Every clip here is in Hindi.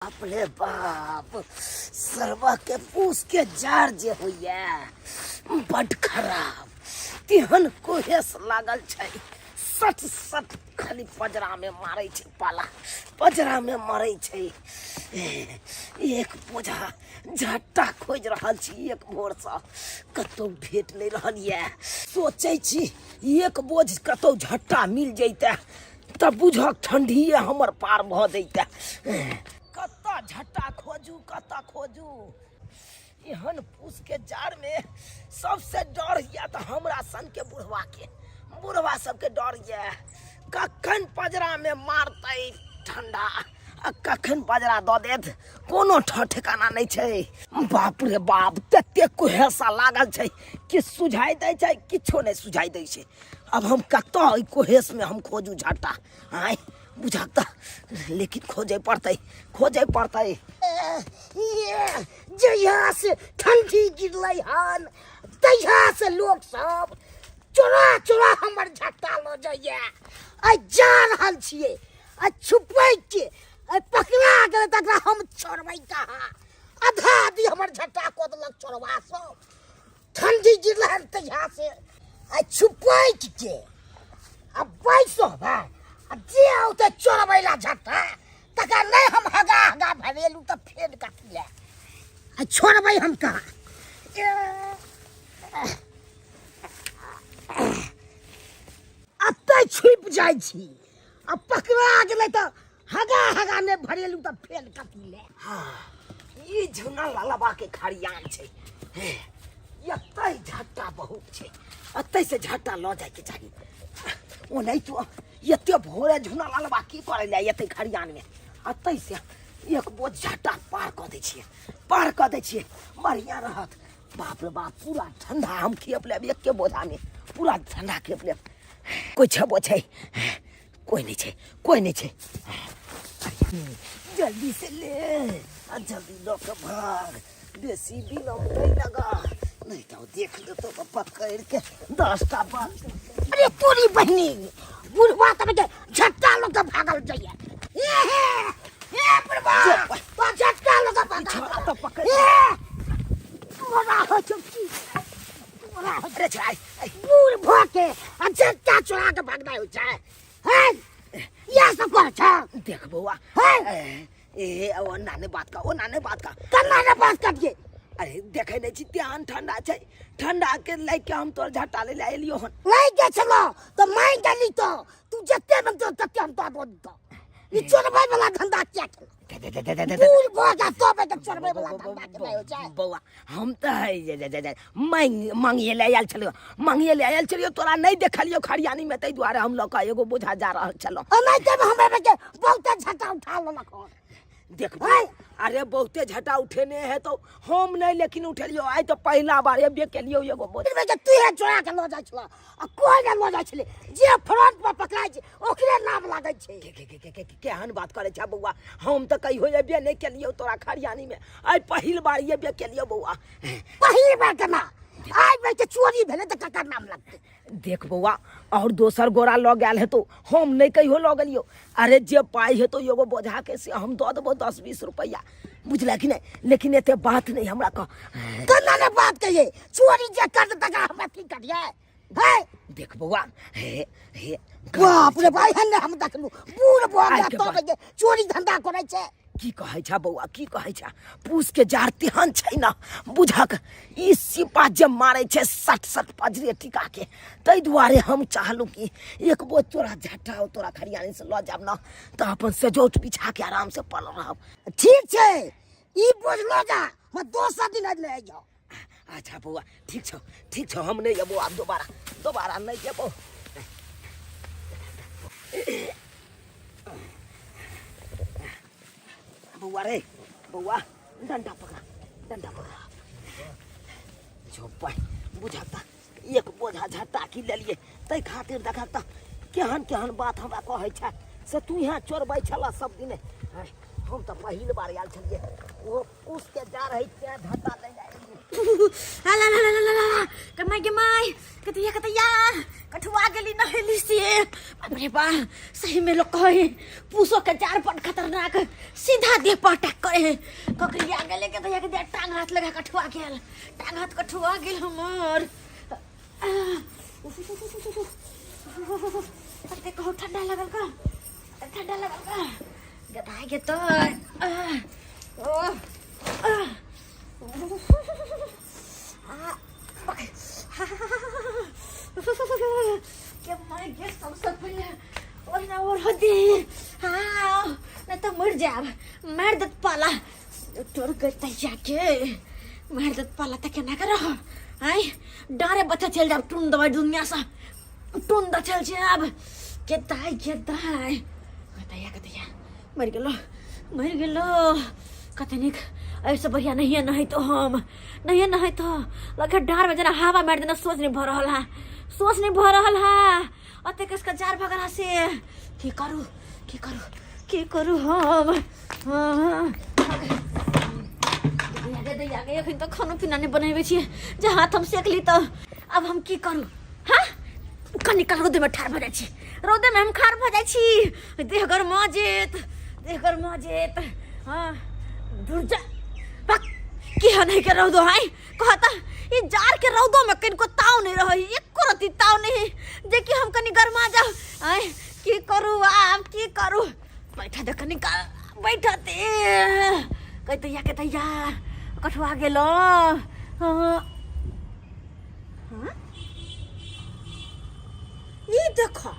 अपने बाप सरवा के पूछ के जार जे होइए बड खराब तिहन कोहेस लागल छै। सट सट खाली पजरा में मारे छै, पाला पजरा में मारे छै। एक बोझा झट्टा खोज रहल छी, एक भोर से कतौ भेट नहीं रहल ये। सोचे छी एक बोझ कतौ झट्टा मिल जैते तब बुझक ठंडीए हमर पार भ जैते। कत्ता झट्टा खोजू कत्ता खोजू। एहन पूछ के जार में सबसे डर ये तो हमरा सन के बुढ़वा सबके डर ये। कखन पजरा में मारते ठंडा आ कखन पजरा द देत कोनो ठिकाना नहीं छै। बाप रे बाप तते कुहेसा लागल छै कि सुझाई दै छै, किछो नहीं सुझाई दै छै। अब हम कत्ता कुहेस में हम खोजू झट्टा आय बुझाता, लेकिन खोजे पड़ते। जहिया से ठंडी गिरलै हन तहिया से लोग सब चोरा हमर झट्टा ल जाइए। आ जा रहल छिए आ छुपै के आ पकड़ा गेल तकरा हम छोड़बै कहाँ। आधा आधी हमर झट्टा को देलक चोरवा सब। ठंडी गिरलै हन तहिया से आ छुपै के आ बैसो भाई जे औते चोरबैला झट्टा तका नहीं हम हगा भरेलू त फेर कथी ले आ छोड़बै हम कहाँ। अत्ते छुप जाय छी आ पकड़ा गेलै त हगा ने भरेलू त फेर कथी ले। हाँ ई झुना लालबा के खरियान छै। एत्ते झट्टा बहुत छै, अत्ते से झट्टा ल जाय के चाही। ओ नहीं तो एते भोरे झुना लालबा की करे ले एते खरियान में। अत्ते से एक बोझ झट्टा पार क दै छिए बढ़िया रहत। बाप रे बाप पूरा ठंडा हम खेप लेब एक के बोझा में, पूरा ठंडा खेप लेब। कोई छबो छै? कोई नहीं छै। जल्दी से ले आ जल्दी लोग भाग, बेसी बिलम नहीं लगा नहीं तो देख लो तो पकड़ के 10टा बात। अरे पूरी बहनी बुढ़वा तब के झट्टा लोग भागल जाइए। ए बुढ़वा तो झट्टा लोग भागल तो पकड़ मोरा हो चुकी मोरा हो रे छाई बुढ़वा के झट्टा चुरा के भागना हो जाए। है ये सब कर छ देख बउआ। ए ओ नाने बात का कन्ना बात करिए। अरे देखे नहीं छी त्यान ठंडा छै, ठंडा के लेके हम तोर झट्टा ले आइलियो हन। नहीं के छलो तो मैं गली तो तू जत्ते मन तो तत्ते हम तो बोल तो ई चोरबै वाला धंधा क्या छलो। दूर भोगा तो बे चोरबै वाला धंधा के नहीं हो जाए। बउआ हम त है मांगिए ले आयल छलियो तोरा नहीं देखलियो खरियानी में, तै दुआरे हम लोग एगो बोझा जा रहल छलो। नहीं तब हमे के बहुते झट्टा उठा लेलक। देख भाई अरे बहुते झटा उठेने है तो हम नहीं लेकिन उठेलियो। आई तो पहला बार एबे केलियो एगो बोझ में तू है चोरा के ल जाय छला आ कोई न ल जाय छले। जे फ्रंट पर पकड़ाय छै ओकरे नाम लागै छै। केहन बात करे छ बउआ, हम त कहियो एबे नहीं केलियो तोरा खरियानी में। आई पहिल बार एबे केलियो बउआ। पहिल बार केना आई बे के चोरी भेले त ककर नाम लगते। देख बउआ और दोसर गोरा ल गेल है तो हम नहीं कहियो ल गेलियो। अरे जे पाई है तो एगो बोझा के से हम द देबो 10-20 रुपया बुझला कि नहीं। लेकिन एते बात नहीं हमरा कह कन्ना ने बात कहिए चोरी जे कर तका हम की करिए। है देख बउआ हे बाप रे भाई हन हम देखलू बूढ़ बोगा तो बे चोरी धंधा करे छै। की कहे छ बउआ की कहे छ? पूछ के जार तेहन छै ना बुझक ई सिपा जे मारे छै सट पजरे टिका के। तै दुआरे हम चाहलू कि एक बोझ तोरा झट्टा तोरा खरियानी से ल जाब ना त अपन सजोट बिछा के आराम से पल रहब। ठीक छै ई बोझ ल जा हम दोसर दिन ले जाओ। अच्छा बउआ ठीक छौ हम नहीं जेबो अब दोबारा नहीं जेबो। बउआ डंडा पकड़ा झोप बुझाता एक बोझा झट्टा की लेलिए तै खातिर देखता केहन बात हमरा कहे छ से तू यहाँ चोरबै छला सब दिन। हम तो पहली बार आयल छलिए वो उसके जा रही क्या धत्ता ले जाएगी ला ला ला ला ला कमाई कतैया कठुआ गेली नहेली से बाप रे बा सही में लोग कहे पूसो के जार पर खतरनाक सीधा देह पर अटैक करे ककरिया गेले कतैया के दे टांग हाथ लगा कठुआ गेल टांग हाथ कठुआ गेल हमर अरे कहो ठंडा लगल का गदाई के तो क्या मर गया सबसे पहले और ना और होती हाँ ना तो मर जाब मार दत पाला टोर गता जाके मार दत पाला तक ना करो आई डरे बच्चा चल जाब टून दवाई दुनिया सा टून द चल जाब के दाई कतैया मर गेलो कतनिक ऐसे बढ़िया नहीं है तो हम नहीं तो लगे डार में जना हवा मार देना सोच नहीं भर रहा अते किसका जार भगला से की करू हम आगे तो खाना पीना नहीं बनावे छी जे हाथ हम सेक ली तो अब हम की करू हाँ कनिका रौदे में ठार भ जाइ छी रौदे में हम खार भ जाइ छी देह गरमा जेत हाँ दूर जा पक की नहीं के रौदो है कहता ये जार के रौदो में कनको ताव नहीं रही एको रति ताव नहीं जे कि हम कनी गरमा जाओ आय की करू बैठा दे कनिका बैठा दे कहतैया कठुआ गेलो हाँ ये देखो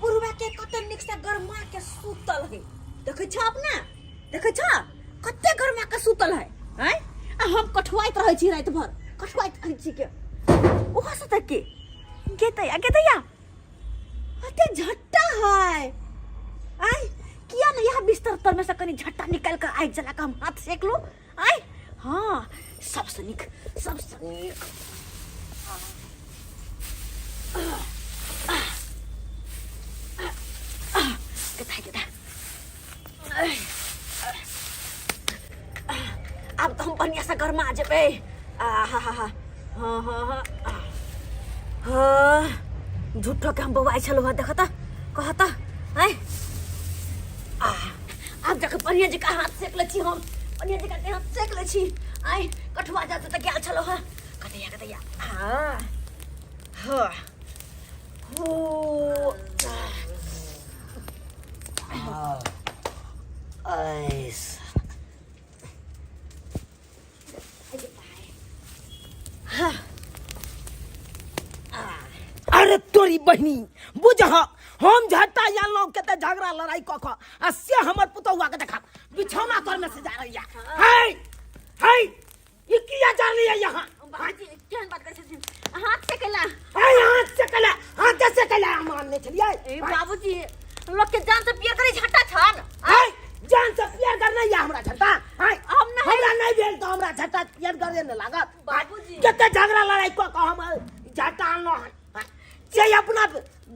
बुढ़वा के कते निक से गरमा के सुतल है देखे छ अपना कते गरमा के सुतल है हैं हम कठुआइत रहै छी रात भर कठुआइत रहै छी के ओहा से तक के गेतैया अते झट्टा है आई किया न यहाँ बिस्तर तर में से कनी झट्टा निकाल कर आग जला के हम हाथ सेक लो आई हाँ सबसे निक अब तो हम बढ़िया से घर में आ जाबे हाँ झूठो के हम बउआई छलो देखता कहता है अब जाके बढ़िया जी का हाथ सेक ले छी हम बढ़िया जी का हाथ सेक ले छी आई कठुआ जाते त गेल छलो हां कतैया हाँ हो अरे तोरी बहनी बुझह हम झट्टा या लोग के त झगड़ा लड़ाई क से हमर पुतौआ के देखा बिछौना तोर में से जा रही है ये किया जा रही है यहाँ बाजी केहन बात करे छथिन हाथ से कला हाथ से कला मानने चलिए ए बाबूजी लोग के जान से पियर करे झट्टा छन जान से पियर कर नहीं हमरा झट्टा हमरा नहीं भेल तो हमरा झट्टा पियर करे न लागत बाबूजी केते झगड़ा लड़ाई क हम झट्टा आनलो जे अपना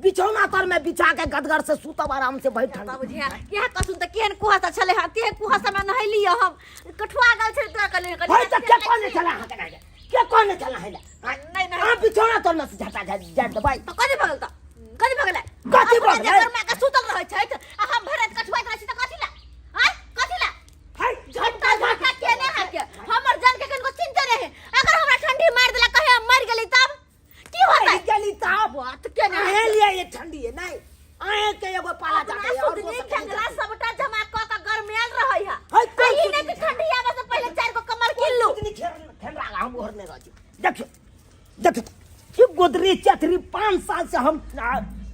बिछौना तर में बिछा के गदगर से सुतब आराम से बैठ बाबूजी यह कसुन त केहन कुहासा छले हाथी कुहासा में नहली हम कठुआ गल छे तोरा कले के कौन चला है नहीं हां बिछौना तर में से झटा जा भाई तो कथि भगल कथि भगल घर में का सुतल रहे छै हम भरत कठुआ रहे छी त कथि ला झटका केने हाके हमर जान के कनको चिंता रहे अगर हमरा ठंडी मार देला कहे हम मर गेली तब की होता गेली तब बात केने है लिए ये ठंडी है नहीं आए के एगो पाला जाके और ठंडा सबटा जमा क के गरमेल रहै है कहीं नहीं कि ठंडी आवे से पहले चार को कमर किल्लू ठंडा हम ओहरने रही देखियो ये गोदरी चतरी 5 साल से हम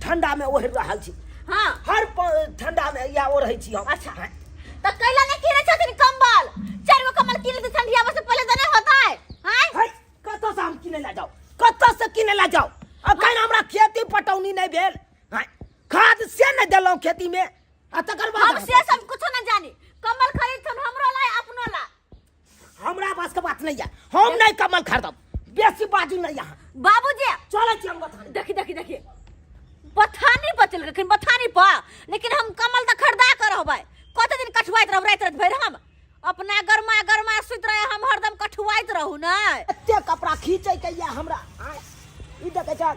ठंडा में ओहर रहल छी हां हर ठंडा में या ओरहै छी हम अच्छा त कैला ने किरे छथिन कंबल चार गो कंबल किले त ठंडी आवे से पहले देना होता है हैं कत से हम किने ला जाओ अखन हमरा खेती पटौनी नहीं भेल खाद से न देलौ खेती में तकर बाद हम से सब कुछ न जानी कंबल खरीद हम हमरो ला अपनो ला हमरा बस के बात नहीं है हम नहीं कंबल खरीदब बेसी बाजू नहीं यहाँ बाबूजी चलो छी हम बथानी देखी बथानी बचल लेकिन बथानी पा लेकिन हम कमल त खरीदा कर रहबै कते दिन कठुआइत रहू रात रात भर हम अपना गरमा गरमा सुत रहे हम हरदम कठुआइत रहू ना एते कपड़ा खींचे के या हमरा आय ई देखे छ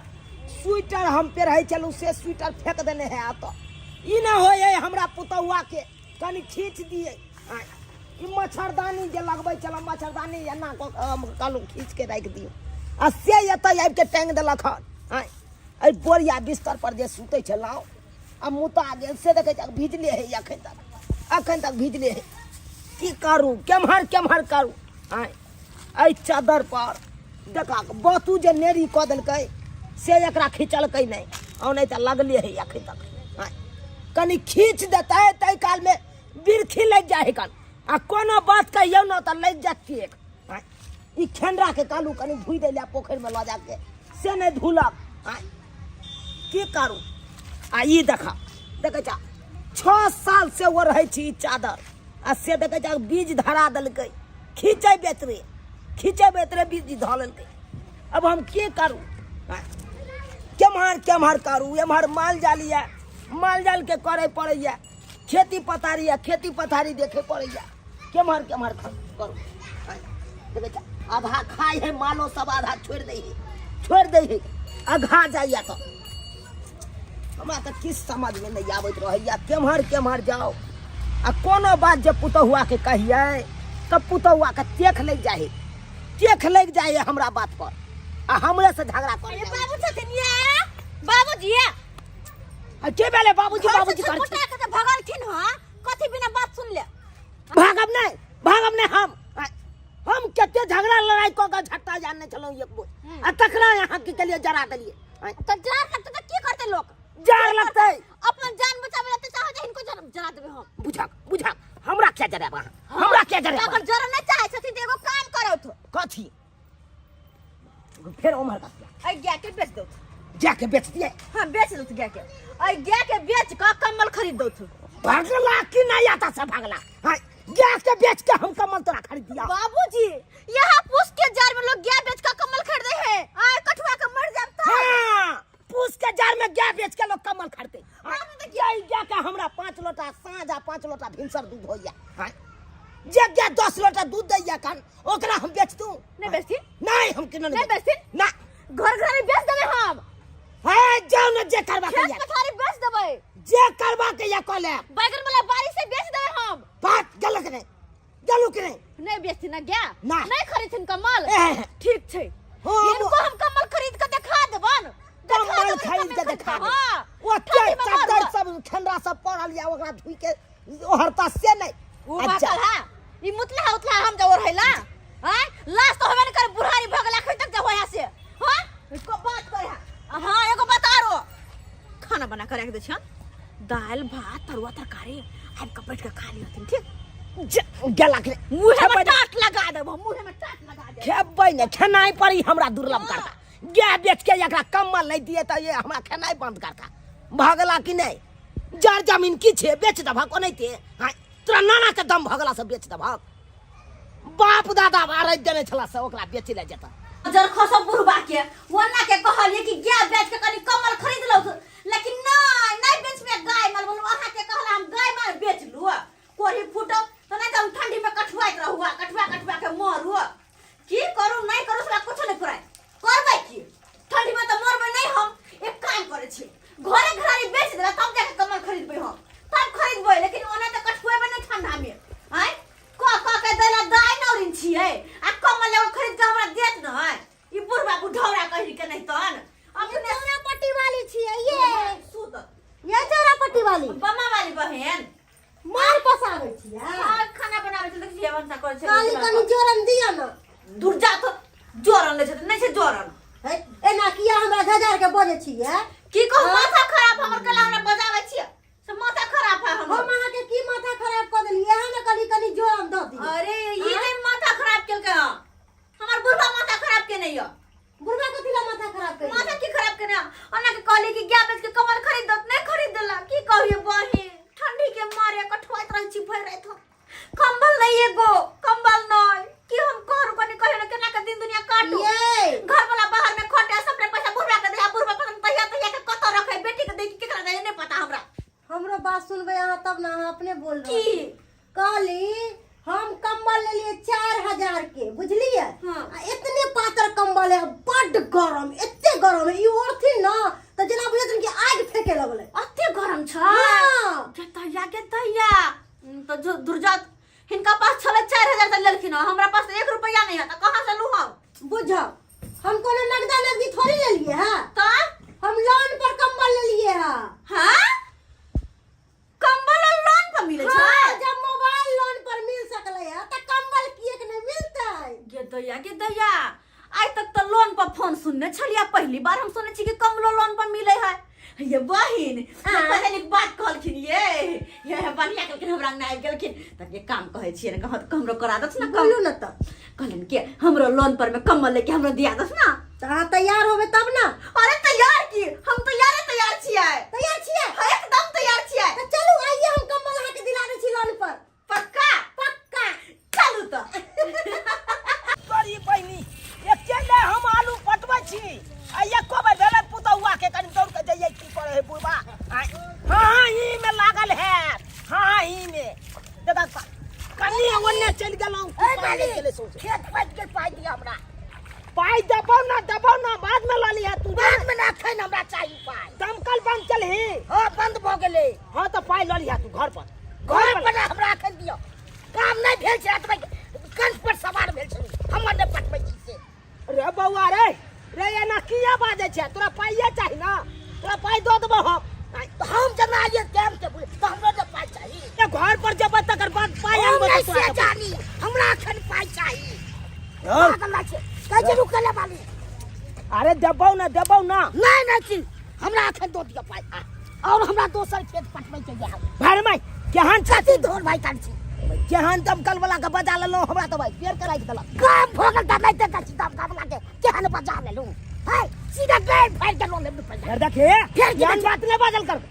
स्वेटर हम पे रहे चलू से स्वेटर फेंक देने है आ तो ई ना होए हमरा पुतौआ के कनी खींच दिए आय ई मच्छरदानी जे लगबै चल मच्छरदानी एना कालू खींच के रख दियो आ से एतै आबि के टांग देलक आय ए बोरिया बिस्तर पर जे सुतै छ लाओ आ मुता गेल से देखे छ भिजले है अखन तक भिजले है की करू केम्हर करू आय ए चादर पर देखा बतू जे नेरी क देलकै से एकरा खींचलकै नहीं और नहीं तो लगले है अखन तक आय कनी खींच देतै तै काल में बिरखी लग जाए कन आ कोनो बात कहियो न त लग जाती एक आय ई खेंडरा के कालू कनी धुई देला पोखर में ल जाके से नहीं धुलक आय की करू आ ई देखा देखे छ 6 साल से वो रहे छी चादर आ से देखे छ बीज धरा देलकै खींचे बेतरे बीज धऽ लेलकै अब हम की करू केम्हर करू एम्हर माल जाल के करे पड़ैया खेती पथारी देखे पड़ैया केम्हर करू देखे छ आधा खाए है मालो सब आधा छोड़ दे है आधा जाइया तो हमरा तो किस समझ में नहीं आवत रहैया केम्हर जाओ आ कोनो बात जब पुतहुआ के कहिए तब पुतहुआ के तेख लग जाए हमरा बात पर आ हमरे से झगड़ा कर बाबू छथिन ये बाबूजी आ के बेले बाबूजी कर पुता के भगलखिन ह कथि बिना बात सुन ले भागब नहीं हम केते झगड़ा लड़ाई क के झट्टा जानने चलो एक बोल आ तकरा यहां के लिए जरा देलिए तो जरा लगते तो की करते लोग जार लगते अपन जान बचावे लेते चाहो जे इनको जरा देबे हम बुझा हमरा क्या जरेबा हमरा क्या जरेबा अगर जरा नहीं चाहे छथिन तो एगो काम करो तो कथी फिर उमर का आई गाय के बेच दो जाके बेच दिए हां बेच दो गाय के आई गाय के बेच का कमल खरीद दो तो भागला कि नहीं आता से भागला हां गाय के बेच के हम कमल तोरा खरीद दिया बाबूजी यहां पूछ के जार में लोग गाय बेच का कमल खरीदे हैं आय कठुआ के मर जाता हां पूछ के जार में गाय बेच के लोग कमल खरीदते गाय के हमरा 5 लोटा साँझ आ 5 लोटा भिनसर दूध होइया हां जे गाय 10 लोटा दूध दैया कान ओकरा हम बेच दूं नहीं बेचती नहीं हम किनो नहीं बेचती ना घर बेच देबे हम हां जाओ न जे करबा के खेत पथारी बेच देबे जे करबा के या कले बैगन वाला बारी से बेच देबे हम बात गलत नहीं गलू के नहीं बेचती ना गाय ना। नहीं खरीदथिन कमल ठीक छै हाँ, इनको हम कमल खरीद के दिखा देबन कमल खरीद के दिखा दे हां वो चादर सब ठंडा सब पड़ल या ओकरा धुई के हरता से नहीं वो बात है ई मुतला उतला हम जाओ रहला हां लास्ट तो हमें कर बुढ़ारी भगला खै तक जाओ यहां से हां इसको बात कर हां एगो बता रो खाना बना कर रख दे छन दाल भात तरुआ तरकारी हम कपट के खा लियथिन ठीक गला के मुंह में टाट लगा देबो मुंह में टाट लगा दे खेबै ने खेनाई पड़ी हमरा दुर्लभ करता गाय बेच के एकरा कमल नहीं दिए तो ये हमरा खेनाई बंद करता भागला कि नहीं जर जमीन की छे बेच दभा को नहीं थे हां तोरा नाना के दम भगला से बेच दभा बाप दादा आरज देने छला से ओकरा बेच ले जेता जर खसो बुढ़बा के वन्ना के कहलिए कि गाय बेच के कनी कमल खरीद लो लेकिन नहीं बेच में गाय मल बोल वहां के कहला हम गाय मार बेच लू कोरी फूटो तो नहीं तो ठंडी में कठुआइत रहूआ कठुआ के मरू की करू नहीं करू से कुछ नहीं कराय करबै की ठंडी में तो मरबै नहीं हम एक काम करे छी घरे घरारी बेच देला तब जाके कमल खरीदबै हम तब खरीदबै लेकिन ओना तो कठुएबै नहीं ठंडा में आय क के देला गाय नौरिन छियै आ कमल एगो खरीद के हमरा देत न है ई बुढ़बा बुढ़ौरा कहि के नहीं तन अपने चौरा पट्टी वाली छियै ये सुत ये चौरा पट्टी वाली बम्मा वाली बहन मार पसाबै छियै हां खाना बनाबै छै देखिए बनसा करे छै काली कनी जोरन दिया न दूर जा तो जोरन ले छै नहीं छै जोरन है एना किया हमरा हजार के बजे छियै की कहू माथा खराब हमर कला हमरा बजाबै छियै से माथा खराब है हम अहाँ के की माथा खराब क देली एहा न कनी जोरन द दी अरे ई नहीं माथा खराब केल के हमर बुढ़वा माथा खराब के नहीं बुढ़वा कथि ला माथा खराब के माथा की खराब के ना ओना के कहली कि गाय बेच के कमल खरीद दत नहीं खरीद देला की कहियो बहिन ठंडी के मारे कठुआइत रह छी भर रात कंबल नहीं एगो कंबल नहीं कि हम करू कनी कहे ना केना के दिन दुनिया काटू घर वाला बाहर में खटे सबने पैसा बुढ़वा के दिया बुढ़वा पसंद तहिया के कत रखे बेटी के दे के केकरा नहीं पता हमरा हमरो बात सुनबे अहाँ तब ना अहाँ अपने बोल रहे की बाजार से लेलखिन हमरा पास 1 रुपया नहीं है, तो कहां से लू हम? बुझो हम कोनो नगदा नगदी थोड़ी ले लिए हैं, तो हम लोन पर कंबल ले लिए हैं। हां कंबल लोन पर मिले छै? हाँ, जब मोबाइल लोन पर मिल सकले है तो कंबल किए के नहीं मिलते? गे दैया आज तक तो लोन पर फोन सुनने छलिया, पहली बार हम सुने छी कि कमलो लोन पर मिले है। ये बहिन पता नहीं बात कहलखिन ये बढ़िया कहलखिन हमरा अंगना आबि गेलखिन, तब ये काम कहै छियै ने कहत हमरो करा दस ना, बोलू ना तो कहलन के हमरो लोन पर में कम्बल लेके हमरो दिया दस ना। हाँ तैयार होबे तब ना। अरे तैयार की हम तैयार छियै। तैयार छियै? हाँ, एकदम तैयार छियै। तो चलू आइए हम कंबल अहाँ के दिला दै छी लोन पर। पक्का पक्का चलू तो। तोरी बहिनी एकेले हम आलू पटबै छी आ एको बेर भेलै पुतौआ के कनि दौड़ के जइयै की करे है बुढ़बा। हाँ ई में लागल है, हाँ ई में दादा कनी ओन्ने चल गेलौं। ए माली खेत पाट के पाइ दिया हमरा। पाइ देबौ ना बाद में लली है तू। बाद में ना खैन हमरा चाहिए पाइ। दमकल बंद चलही? हां बंद भ गेलै। हां तो पाइ लली है तू घर पर हमरा खैन दियो। काम नहीं भेल छै त कंठ पर सवार भेल छै, हमर ने पटबै छी से। रे बौआ रे एना किया बाजै छै? तोरा पाइये चाही ना, तोरा पाइ दऽ देबौ हम जना आइए टाइम से तो हमरा ने पाइ चाही। ए घर पर जेबै तकर बाद पाइ आनबै तो तोरा जानी हमरा एखन पाइ चाही। पागल छै कहै छै रुकले वाली। अरे देबौ ना नहीं छी हमरा एखन दऽ दियो पाइ और हमरा दोसर खेत पटबै के जा। भार में केहन छथि धोर भाई कान छी केहन दमकल वाला के बजा लेलो हमरा तो भाई पेड़ कराइ के देलक। काम भोगल त नहीं देता छी दमकल वाला के केहन बजा लेलू है सीधा पेड़ फाड़ के लो ले पैसा। देखे यान बात ने बाजल कर,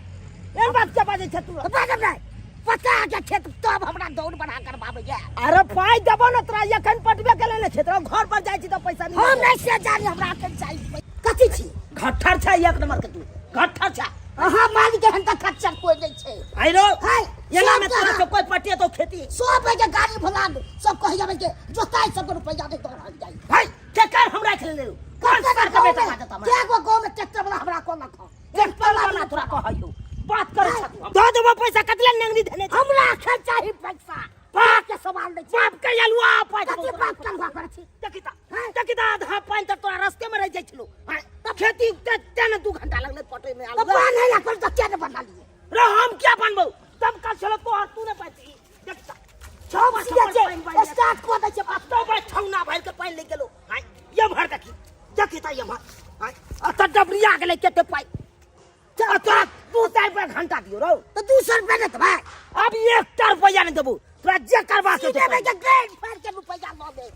एन बात के बाजै छ तू? बाजब नहीं पता के खेत तब हमरा दौड़ बना करबाबै छै। अरे पाइ देबो न तोरा एखन पटबे के लेने छै, तोरा घर पर जाइ छी त पैसा नहीं हम नहीं से जानी हमरा एखन चाहिए। कथि छी घट्ठर छै एक नंबर के तू घट्ठर छै। हां मालिक के हन त खच्चर कोइ नहीं छै। आइरो हाय एना में तोरा से कोई पटिए तो खेती 100 रुपए के गाड़ी भला सब कहि जाबे के जोताई सब रुपया दे तोरा जाई। हाय के कर हमरा खेल ले कौन सर के बेटा बात हमरा के गो गांव में ट्रैक्टर वाला हमरा कोन लखो ट्रैक्टर वाला तोरा कहइयो बात करे छ दो देबो पैसा कतले नेंगनी देने हमरा खेल चाही पैसा बाप के सवाल नहीं बाप के अलुआ पाइ कते बाप कलवा करे छी तकिता आधा पाइन त तोरा रास्ते में रह जाई छलो त खेती तेने 2 घंटा लगले पटै में आलू बन है पर त क्या बना लिए रे हम क्या बनबो तब का चलो तो और तू ने पाई देखता छौ बस स्टार्ट को दै छ अब तो बस छौना भर के पाइन ले गेलो हाय ये भर देखिता ये भर हाय त डबरिया गेले केते पाई चल तोरा 200 रुपया घंटा दियो रो तो 200 रुपया ने भाई अब 1 रुपया नहीं देबो तोरा जे करबा के दे के ग्रेड फाड़ के रुपया लो दे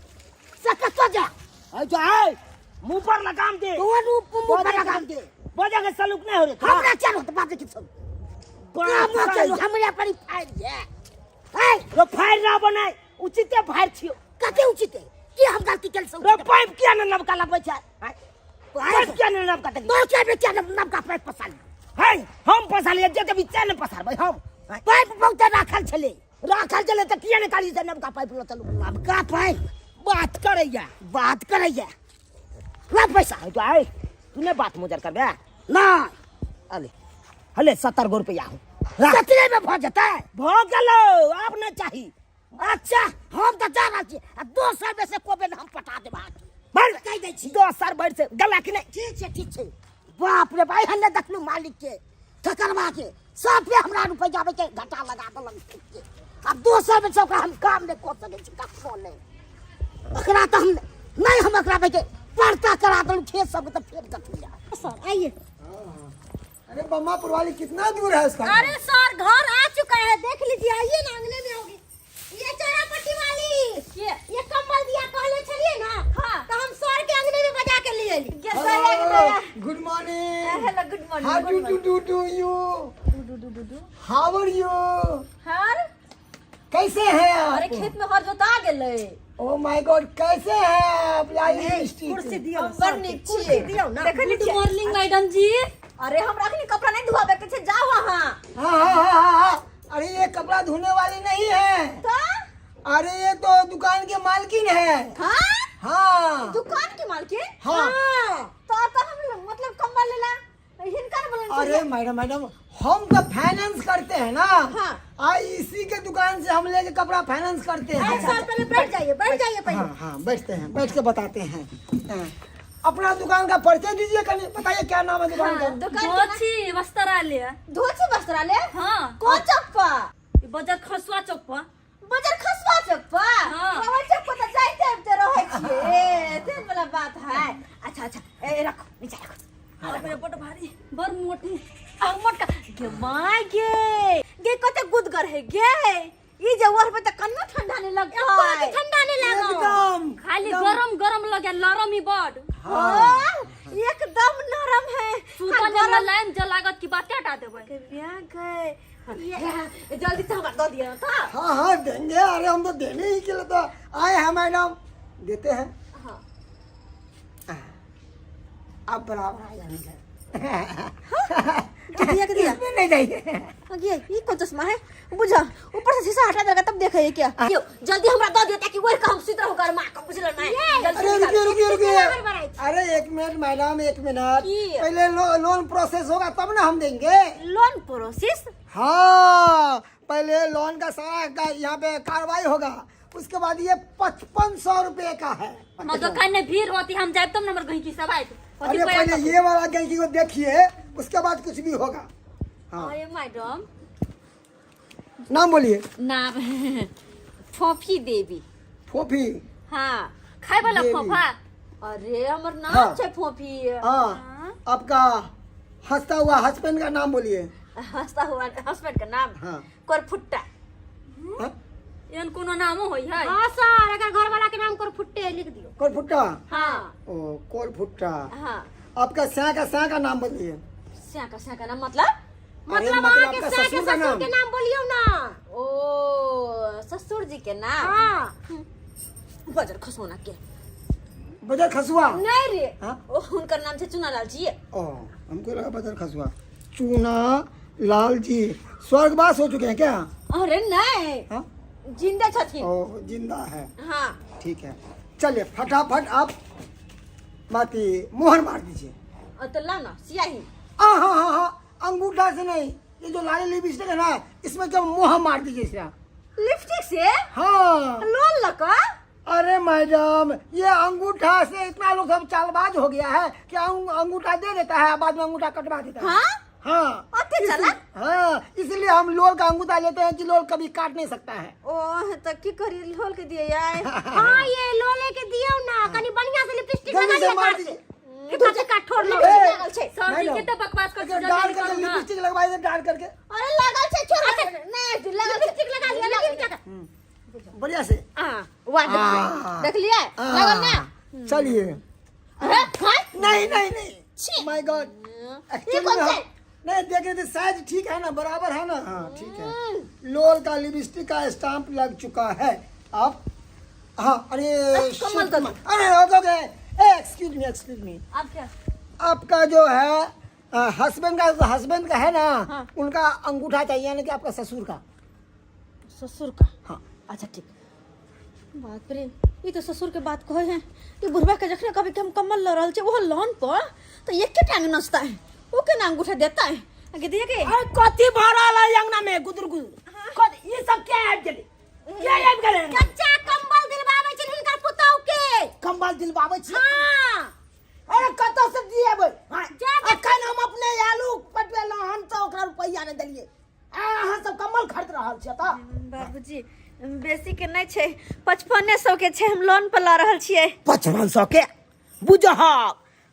सकत जा आ जाए मुंह पर लगाम दे तो मुंह पर लगाम दे बजा के सलूक नहीं हो रे हमरा क्या होत बात के सब काम चलो हमरा पर फाड़ है है रो फाड़ ना बनाए उचिते फाड़ छियो कते उचिते की हम गलती केल सब रो पाइप किया न नबका लगबै छै पाइप किया न नबका दे तो क्या नबका पाइप पसाल है हम पसालिए जे बीचे न पसारबै हम पाइप बहुत राखल छले त किया न काली से नबका पाइप लो चलो नबका पाइप बात करैया ला पैसा तो आए तूने बात मुजर करबे ना अले हले 70 रुपया सतरे में भ जता भ गेलो अब न चाही। अच्छा हम त जा रहल छी 200 में से कोबे हम पटा देबा भर कह दै छी 200 भर से गला कि नहीं ठीक छै बाप रे भाई हने देखलू मालिक के ठकरवा के सब पे हमरा रुपया जाबे के घाटा लगा देलक। अब 200 में से हम काम नहीं कर सके छी कखनो नहीं अकरा त हम नहीं हम अकरा के पड़ता करा दल खेत सब तो फेर कटिया। सर आइए। अरे बम्मापुर वाली कितना दूर है इसका? अरे सर घर आ चुका है देख लीजिए, आइए ना आंगने में होगी ये चौरापट्टी वाली ये कंबल दिया कहले छलिए ना। हां तो हम सर के आंगने में बजा के लिए ली। Good morning. Hello good morning. How do you how are you? हर कैसे हैं आप? अरे खेत में हर जोता गेले। ओ माय गॉड कैसे हैं आप? कुर्सी दियो पर नीचे दियो ना। देखली गुड मॉर्निंग मैडम जी। अरे हमरा अखनी कपड़ा नहीं धोबे के छै जाओ वहां। हाँ। अरे ये कपड़ा धोने वाली नहीं है तो अरे ये तो दुकान के मालकिन है। हां हाँ दुकान की मालकिन। हाँ। तो हम मतलब कंबल लेला हिनका न बोलन। अरे मैडम हम तो फाइनेंस करते हैं ना। हाँ। इसी के दुकान से हम लेके कपड़ा फाइनेंस करते हैं। सर पहले बैठ जाइए पहले। हाँ हाँ बैठते हैं, बैठ के बताते हैं। हाँ, अपना दुकान का परिचय दीजिए, कहीं बताइए क्या नाम है दुकान का। धोची वस्त्रालय। धोती वस्त्रालय। हाँ कौन चौक पर? बाजार खसुआ चौक पर। बाजार खसवा चौक पर। हाँ। बाबा चौक पर तो जाइते आबते रहै छियै, ते वाला बात है। अच्छा ए रखो नीचे रखो। अरे बड़ भारी बड़ मोटी मोटका गे माय गे कते गुदगर है गे। ई जवर पे त कन्नो ठंडा नहीं लगता है। ठंडा नहीं लागो। एकदम खाली गरम गरम लगे नरम ही बड़। हाँ, एकदम नरम है। सुतन में लाइन जलागत की बात हटा देबे। बिया गए ये जल्दी से हमरा दे दिया था। हाँ हाँ देंगे, अरे हम तो देने ही के लिए तो आए हैं मैडम, देते हैं। हाँ। आप बराबर आ जाएंगे। दिया इसमें नहीं जाइए। ये कौन चश्मा है? बुझा ऊपर से शीशा हटा देगा तब देखा ये क्या। यो जल्दी हमरा दे दिया ताकि वही काम सीधा हो घर में का बुझल नहीं। अरे रुकिए। अरे 1 मिनट मैडम, 1 मिनट, की? पहले लोन प्रोसेस होगा तब ना हम देंगे। Loan process. हाँ, पहले लोन का सारा यहाँ पे कार्रवाई होगा, उसके बाद ये 5500 रुपए का है। मगर खाने भीड़ होती हम जाए तुम नंबर कहीं की सब आए। अरे पहले ये वाला गैंगी को देखिए, उसके बाद कुछ भी होगा। हाँ, अरे मैडम नाम बोलिए। नाम फोफी देवी। फोफी। हाँ खाए वाला देवी। फोफा। अरे हमर नाम हाँ। छे फोफी। हाँ, आपका हंसता हुआ हस्बैंड का नाम बोलिए। हंसता हुआ हस्बैंड का नाम हाँ। कोरफुट्टा। हाँ? एन कोनो नामो होई है। हां सर, अगर घर वाला के नाम कर फुट्टे लिख दियो। कोलफुट्टा। हाँ ओ कोलफुट्टा। हाँ आपका स्या का नाम बोलिए। स्या का नाम मतलब अरे मतलब मतलब आपके आपका ससुर ससुर का नाम। के नाम बोलियो ना। ओ ससुर जी के नाम। हां बजर खसोना के। बजर खसुआ। नहीं रे। हाँ? ओ उनकर नाम छे चुनालाल जी। ओ हमको लगा बजर खसुआ। चूना लाल जी स्वर्गवास हो चुके हैं क्या? अरे नहीं हाँ? जिंदा छथिन। ओ जिंदा है। हाँ ठीक है, चलिए फटाफट आप बाकी मोहर मार दीजिए। तो ला ना सियाही। हाँ, अंगूठा से नहीं, ये जो लाली लिपस्टिक है ना, इसमें जो मोहर मार दीजिए इसका। लिपस्टिक से हाँ। लोन लगा। अरे मैडम, ये अंगूठा से इतना लोग सब चालबाज हो गया है कि अंगूठा दे देता है, बाद में अंगूठा कटवा देता है। हाँ हाँ, अते चला। हाँ, इसलिए हम लोल का अंगूठा लेते हैं कि लोल कभी काट नहीं सकता है। ओ तो की करी लोल के दिए यार। हां ये लोले के दियो ना, कनी बढ़िया से लिपस्टिक जल्दी लगा से मार दिया। दीजिए। कितना से काट छोड़ लो। ए, लागल छे। सर जी मैडम, कितना बकवास कर अगर डाल करके लिपस्टिक लगवाइए, डाल करके अरे लागल छे छोड़। नहीं लागल लिपस्टिक लगा लिया लेकिन क्या बढ़िया से। हां वाह हाँ। देख लिया लगल ना। चलिए। अरे खाए नहीं माय गॉड, एक्चुअली कौन हम से? नहीं देख रहे थे, साइज ठीक है ना, बराबर है ना। हाँ ठीक है। लोल का लिपस्टिक का स्टाम्प लग चुका है। आप हाँ, अरे कमल shit, कमल। अरे हो गए। एक्सक्यूज मी, अब क्या आपका जो है हस्बैंड का है ना, हाँ। उनका अंगूठा चाहिए, यानी कि आपका ससुर का। ससुर का। हाँ। अच्छा ठीक। बात रे ये तो ससुर के बात कहे हैं। ये बुढ़वा के जखने कभी के हम कमल ल रहल छे वो लोन पर तो एक के टांग नचता है। वो के ना अंगूठा देता है। आगे दिए के अरे कथी भरल है अंगना में गुदर गुदर, ये सब क्या है? जल्दी क्या याद करें? कच्चा कंबल दिलवावे छै हिनकर पुतौ के। कंबल दिलवावे छी। हां अरे कत से दिए भाई? जा दे। अखन हम अपने आलू पटवेला, हम तो ओकरा रुपैया ने देलिए। अहाँ सब कंबल खरीद रहल छी त? बाबूजी बेसी के नहीं छे 5500 के छे। हम लोन पर ला रहल छिए। 5500 के बुझह।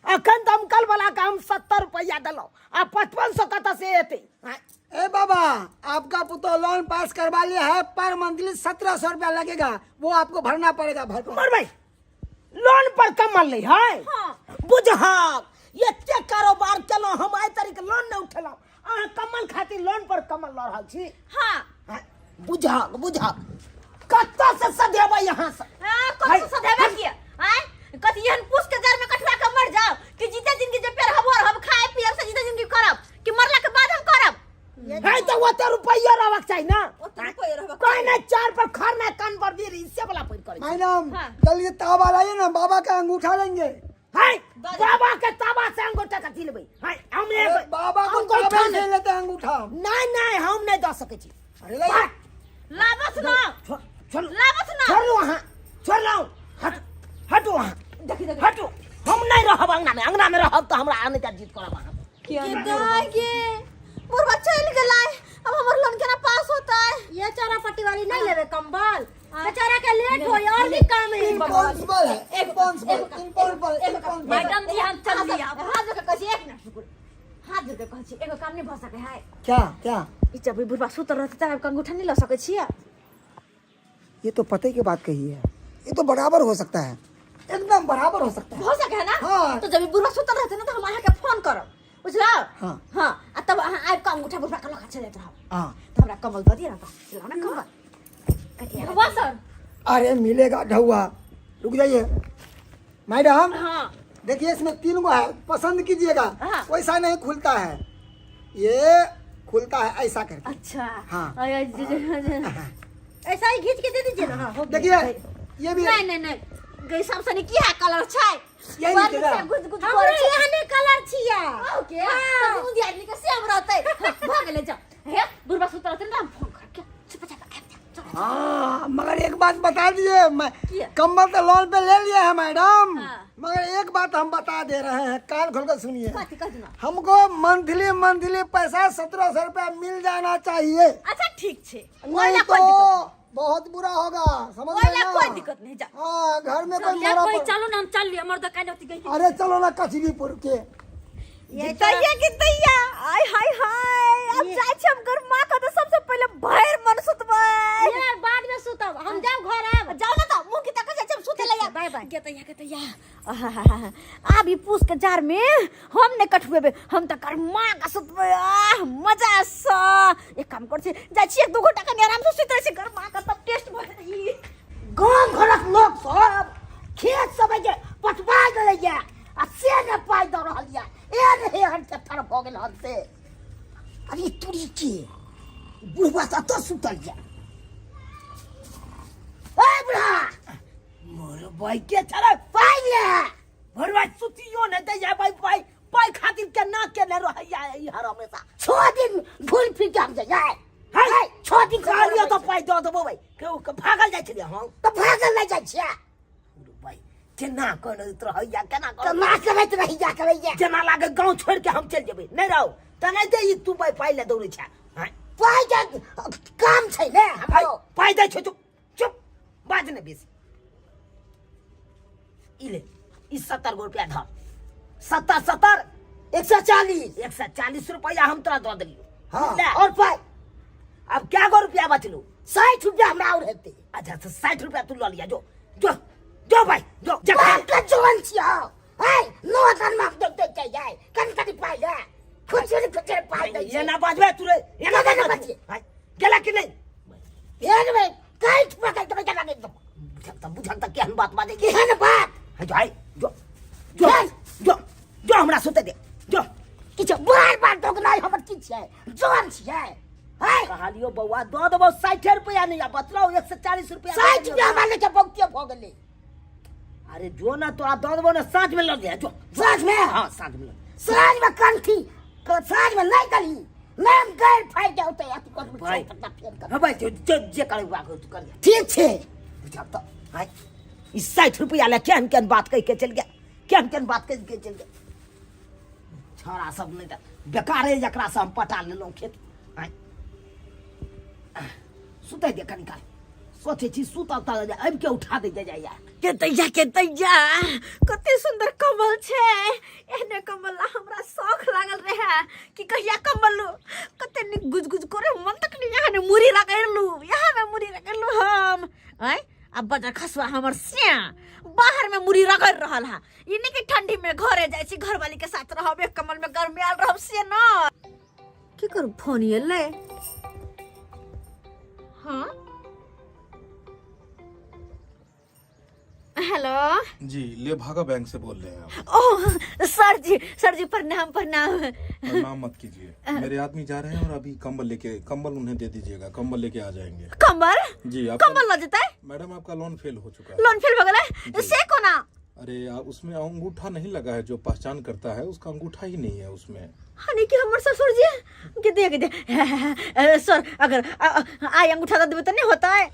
अखन तो हम कल वाला का हम 70 रुपया दिलो, आ 5500 कत से एते? ए बाबा, आपका पुत्र लोन पास करवा लिया है, पर मंथली 1700 रुपया लगेगा, वो आपको भरना पड़ेगा। मर भाई लोन पर कमल नहीं है। हाँ। बुझह एते कारोबार केलो, हम आइ तारीख लोन न उठेलो, अहाँ कमल खातिर लोन पर कमल ल रहल छी। हां बुझह कत से सदेबै यहाँ से? कौन सा सदेवे किया आय कथि एहन पुष के जर में कठवा के मर जाओ कि जीते जिंदगी जे पेड़ हबो हम खाए पिए से जीते जिंदगी करब कि मरला के बाद हम करब। है तो ओते रुपया रहबाक चाही ना। ओते रुपया रहबाक कोई ना चार पर खर ना कान पर भी इससे वाला पैर करे। मैडम हाँ। जल्दी तावा लाइए ना, बाबा का अंगूठा लेंगे। है बाबा के ताबा से अंगूठा का दिलबै। है हम बाबा को अंगूठा ताबे से नहीं। लेते हैं अंगूठा। नहीं हम नहीं द सके छी। अरे ले लाबस ना छोड़ छोड़ लाबस ना छोड़ वहाँ छोड़ लो हट हटो वहाँ देखी हटो हम नहीं रहब अंगना में रहब तो हमरा आने का जीत करब वहाँ के बुढ़वा चल गेला अब हमर लोन केना पास होता है ये चौरा पट्टी वाली नहीं लेवे कंबल बेचारा के लेट होई और भी काम है इम्पॉसिबल है इम्पॉसिबल मैडम जी हम चल लिया हाथ जोड़ के कहछी एक मिनट रुकू हाथ जोड़ के कहछी एगो काम नहीं भ सके है क्या क्या ई जब बुढ़वा सुतल रहते त आप अंगूठा नहीं ल सके छियै ये तो पते की बात कही है, ये तो बराबर हो सकता है, एकदम बराबर हो सकता है। हो सके है ना हाँ। तो जब बुढ़वा सुतल रहते ना तो हम आके के फोन करब बुझला हाँ। हां आ तब आब का अंगूठा बुढ़वा के लगा चले रहब हाँ तो हमरा कमल द दिया ना चला ना कमल कटिया हुआ सर अरे मिलेगा ढौआ, रुक जाइए मैडम। हां देखिए इसमें 3 गो है, पसंद कीजिएगा। हाँ। वैसा नहीं खुलता है, ये खुलता है ऐसा करके। अच्छा हाँ। ऐसा ही खींच के दे दीजिए ना। देखिए ये भी नहीं नहीं नहीं गई सब सनी की है कलर छै यही बार निकला। से गुज गुज हमरे करे छै यहाँ कलर छिया। ओके तो मुंडी आदमी के सेम रहते भाग ले जा हे बुढ़वा सुत रहते ना हम फोन करके चुप चाप हाँ, मगर एक बात बता दिए, क्या? कम्बल तो लोन पे ले लिए है मैडम। हाँ। मगर एक बात हम बता दे रहे हैं, कान खोल कर सुनिए। बात कर ना हमको मंथली पैसा 1700 रुपया मिल जाना चाहिए, अच्छा ठीक छे नहीं तो बहुत बुरा होगा, समझ ओला रहे कोई ना? दिक्कत नहीं जा हाँ, घर में कोई जा मरा कोई पड़- चलो ना हम चल लिए हमर दुकान होती गई अरे चलो ना कचरीपुर के। ये दैया की दैया आय हाय हाय अब जाय छ हम घर मां का तो सबसे पहले भैर मन सुतबै ये बाद में सुतब, हम जाओ घर अब। जाओ ना तो मुंह की तक जाय छ सुते ले बाय बाय। के दैया अब ई पूछ के जार में हम ने कठुएबे हम त कर मां का सुतबै मजा स एक काम कर छी जाय छी 1-2 घंटा के आराम से सुते छी घर मां का तब टेस्ट भ रही गाँव घरक लोग सब खेत सब जे पटवा देलैया आ से ने पाइ दऽ रहल या ए हन के थर भऽ गेल हन से। अरे तोरी के बुढ़वा त तो सुतल जा ए बुढ़ा मोर भाई के चल पाइ ले बुढ़वा सुतियो ने दे जा भाई पाइ खातिर के ना के ने रहैया ई हर हमेशा 6 दिन भूल फिर के हम जाय हाय 6 दिन कहलियो तो पाइ दऽ देबो भाई केहू के भागल जाइ छलिए हम तो भागल नहि जाइ छियै भाई केना करैत रहैया केना करैत रहिया करैया जेना लागे गांव छोड़ के हम चल जेबै नहीं रहौ त नहीं दे तू पाइ ले दौड़ै छै पाइ के काम छै ने हमरो पाइ दै छै चुप चुप बाज ने बेसी इले ई 70 गो रुपया धर 70 140 रुपया हम तोरा दऽ देलियो। हाँ और पाइ अब क्या गो रुपया बचलू 60 रुपया हमरा और हेतै। अच्छा तो 60 रुपया तू लऽ लिया जो भाई जो के जवान छिया है नो तन माफ दे के जाय कन पाइ ले खुचरे पाइ दे ये ना बाजबे तू रे ये ना बाजबे गेला कि नहीं भेज में काट पकड़ के गेला नहीं बुझल त केहन बात बाजे केहन बात है जाय जो हमरा सुते दे जो किछ बार दोगनाई हमर की छै जवान छियै है कहलियो बौआ दऽ देबो 60 रुपया नहीं आ बतलाओ 140 रुपया 60 रुपया माने के बहुते भ गेलै। अरे जो ना तो आप दो ना साँझ में लग गया जो साँझ में हाँ साँझ में कंठी साँझ में नहीं करी मैम गैर फाइट जाओ तो या तू कर भाई हां भाई जो जे करबा को तू कर ठीक छे बुझा तो हाय इस 60 रुपया ले केहन बात कह के चल गया केहन बात कह के चल गया छोरा सब नहीं त बेकार है जकरा से हम पटा लेलो खेत हाय सुते दे कनी काल सोचे छी सुता ता अब के उठा दे जाय यार के दैया कते सुंदर कमल छे एहने कमल हमरा शौक लागल रहे कि कहिया कमल कते नि गुजगुज करे मन तक नि यहाँ ने मुरी लगैलू यहाँ में मुरी लगैलू हम आय अब बजा खसवा हमर सिया बाहर में मुरी रगड़ रहल हा इने के ठंडी में घरे जाय छी घरवाली के साथ रहबे कमल में गर्मी आल रहब से ना की करू फोन ये ले हां हेलो जी ले भागा बैंक से बोल रहे हैं आप। ओह सर जी प्रणाम प्रणाम मत कीजिए, मेरे आदमी जा रहे हैं और अभी कंबल उन्हें दे दीजिएगा, कंबल लेके आ जाएंगे। कंबल जी कंबल ल जतै मैडम आपका लोन फेल हो चुका है। लोन फेल भ गेलै से कोना अरे उसमें अंगूठा नहीं लगा है, जो पहचान करता है उसका अंगूठा ही नहीं है उसमें। हनी कि हमर ससुर जी के दे सर अगर आई अंगूठा दे तो नहीं होता है।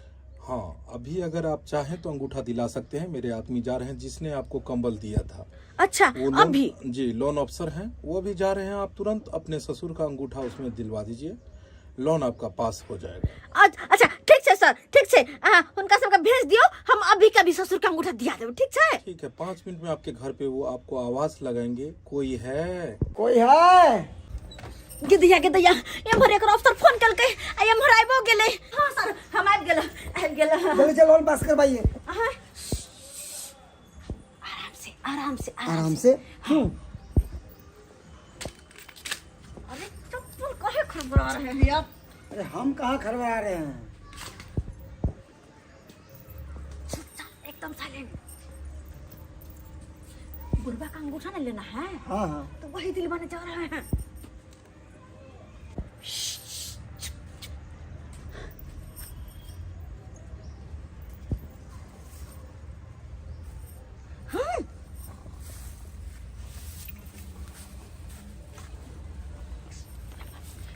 हाँ, अभी अगर आप चाहें तो अंगूठा दिला सकते हैं। मेरे आदमी जा रहे हैं जिसने आपको कंबल दिया था। अच्छा वो अभी जी लोन अफसर हैं, वो भी जा रहे हैं। आप तुरंत अपने ससुर का अंगूठा उसमें दिलवा दीजिए, लोन आपका पास हो जाएगा। अच्छा ठीक है सर, ठीक है। उनका सबका भेज दियो, हम अभी का भी ससुर का अंगूठा दिया देबो, ठीक है। ठीक है, 5 मिनट में आपके घर पे वो आपको आवाज लगाएंगे, कोई है। कोई है? गिदिया एमहर एक अफसर फोन करके एमहर आइबो गेले। हां सर हम आबि गेल जल्दी चलो लोन पास करवाइए। आराम से। अरे चप्पल काहे खबरा रहे हैं आप? अरे हम कहाँ खरवा रहे हैं? चुपचाप एकदम साइलेंट। गुरबा का अंगूठा नहीं लेना है। हाँ तो वही दिलवाने जा रहे हैं।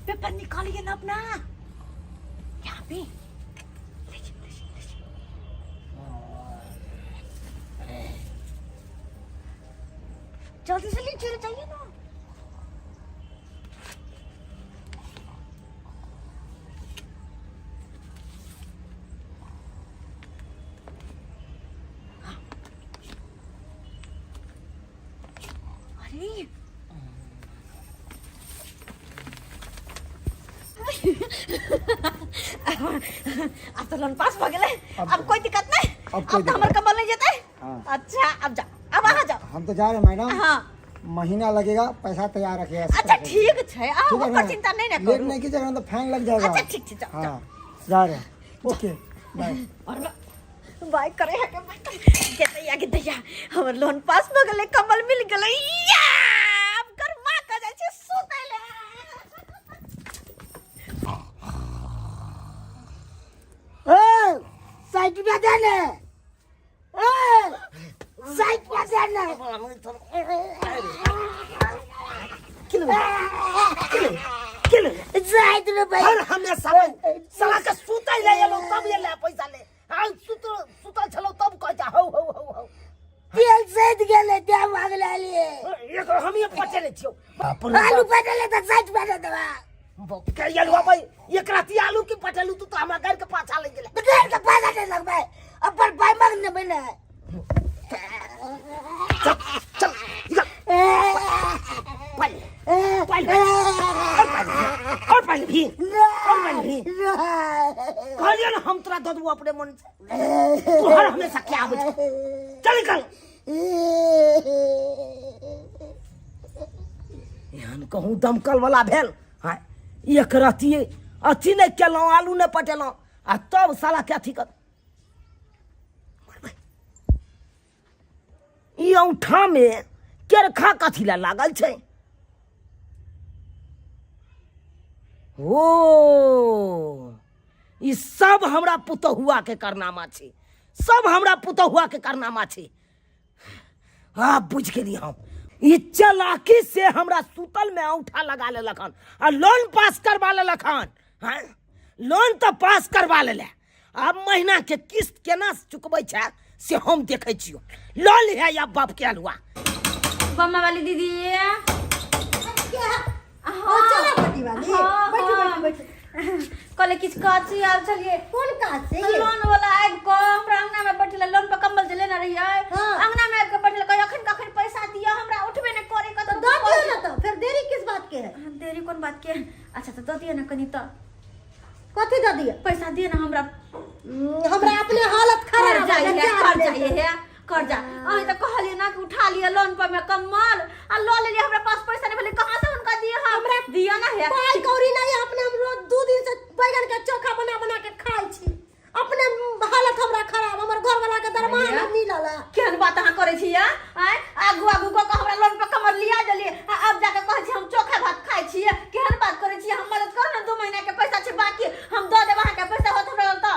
पेपर निकालिए ना अपना, यहाँ पे जल्दी से लीजिए, चाहिए ना। अरे अब तो लोन पास हो गए, अब कोई दिक्कत नहीं। अब तो हमारे कमल नहीं जाता है। हाँ। अच्छा अब जा, अब आ जाओ। हम तो जा रहे हैं मैडम। हाँ महीना लगेगा, पैसा तैयार रखिएगा। अच्छा ठीक है, आओ, ठीक है ऊपर ना? चिंता नहीं ना लेट करो। नहीं कीजिएगा तो फाइन लग जाएगा। अच्छा ठीक है, जाओ हाँ जा रहे हैं। Okay bye. और बाइक करे है के दैया हमर लोन पास हो गए, कमल मिल गए। या अब कर मां का जाय छै सुतै ले। ए साइड पे देने, ए साइड पे देने। किलो साइड में भाई हर हमें साला के सुतै ले ये लोग, तब ये ले पैसा ले। हां सुतल छलो तब कह जा हो तेल सैद गेले दे मांग ले लिए। एक हम ये पचले छियो आलू पटले त साइड पे दे देबा। के यलवा भाई एक राती आलू की पटलू तू तो हमरा घर के पाछा ले गेले। घर के पाछा नहीं लगबे, अपन भाई मांगने बने। चल पहले भी कहलिए ना हम तोरा दे देबो अपने मन से। तू हर हमेशा क्या आवे चल निकल। यहाँ कहूँ दमकल वाला भेल। हाँ एक राती अथी नहीं केलौं, आलू नहीं पटेलौं, आ तब साला के अथी कर। ई औंठा में केरखा कथी ला लागल छै? ओ ई सब हमरा पुतहुआ के कारनामा छै, सब हमरा पुतहुआ के कारनामा छै। हाँ बुझ गेलिए हम। ई चालाकी से हमरा सुतल में औंठा लगा लेलखन आ लोन पास करवा लेलखन। हाँ लोन तो पास करवा लेले, अब महीना के किस्त केना चुकबै छै से हम देखे छियो। लऽ लिहे या बाप के अलुआ। बम्मा वाली दीदी चलो पट्टी वाली बैठ कल किछ काज से आल चलिए। कौन काज से? लोन वाला आबि को हमरा अंगना में बैठले, लोन पे कंबल जे लेना रहिए अंगना में आबि के बैठले, कह अखन कखन पैसा दिया, हमरा उठबे नहीं करे। का तो दो दियो ना, तो फिर देरी किस बात के है? देरी कौन बात के? अच्छा तो दे दिए ना कनी, तो कथी दे दिए? पैसा दिए ना हमरा। हमरा अपने हालत खराब कर जाइए है। कर्जा अभी तो कहलिए ना कि उठा लिए लोन पर में कम्मल आ लो ले लिए, हमरा पास पैसा नहीं, बोले कहां से उनका दिए? हमरा दिया ना है पाई कौड़ी नहीं है। अपने हम रोज 2 दिन से बैगन के चोखा बना बना के खाई छी। अपने हालत हमरा खराब, हमर घर वाला के दरमाहा नहीं मिलल है। केहन बात अहाँ करे छी? आय आगू आगू को हमरा लोन पे कमर लिया देलिए, अब जाके कहै छी हम चोखा भात खाई छी। केहन बात करे छी? हम मदद करू ना, 2 महीना के पैसा छै बाकी, हम दे देब। अहाँ के पैसा होत हमरा तो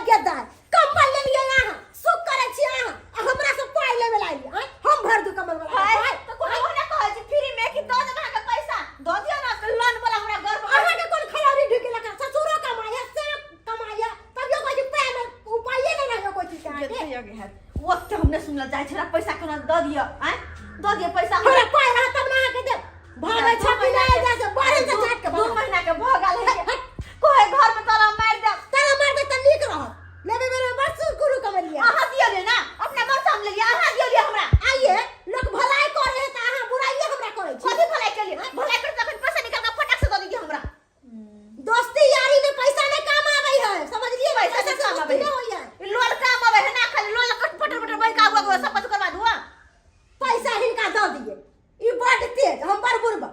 गेदाय कंबल ले लिए यहाँ सुख करे छी। यहाँ हमरा से पाई ले बाटे वक्त हमने सुनल जाय छला पैसा कोना द दियो हैं द दियो पैसा हमरा पाय रहा तब ना के दे भागे छपी ले जा से बाहर से झाट के 2 महीना के भगल है कोई घर में ताला मार दे त नीक रह लेबे मेरे बस गुरु कमलिया आहा दियो ले ना अपना मन साम ले आहा दियो ले हमरा आइए लोग भलाई करे त अहाँ बुराई हमरा करे छी कथि भलाई के लिए भलाई कर तखन पैसा निकाल के फटाक से द दियो हमरा दोस्ती यारी में पैसा नहीं काम आवे है समझ लिए पैसा से काम आवे है लोल काम आवे है ना खाली लोल कट पटर पटर भाई का हुआ सब कुछ करवा दूं पैसा हिनका दे दिए ई बड़ तेज हम बड़ बुरबा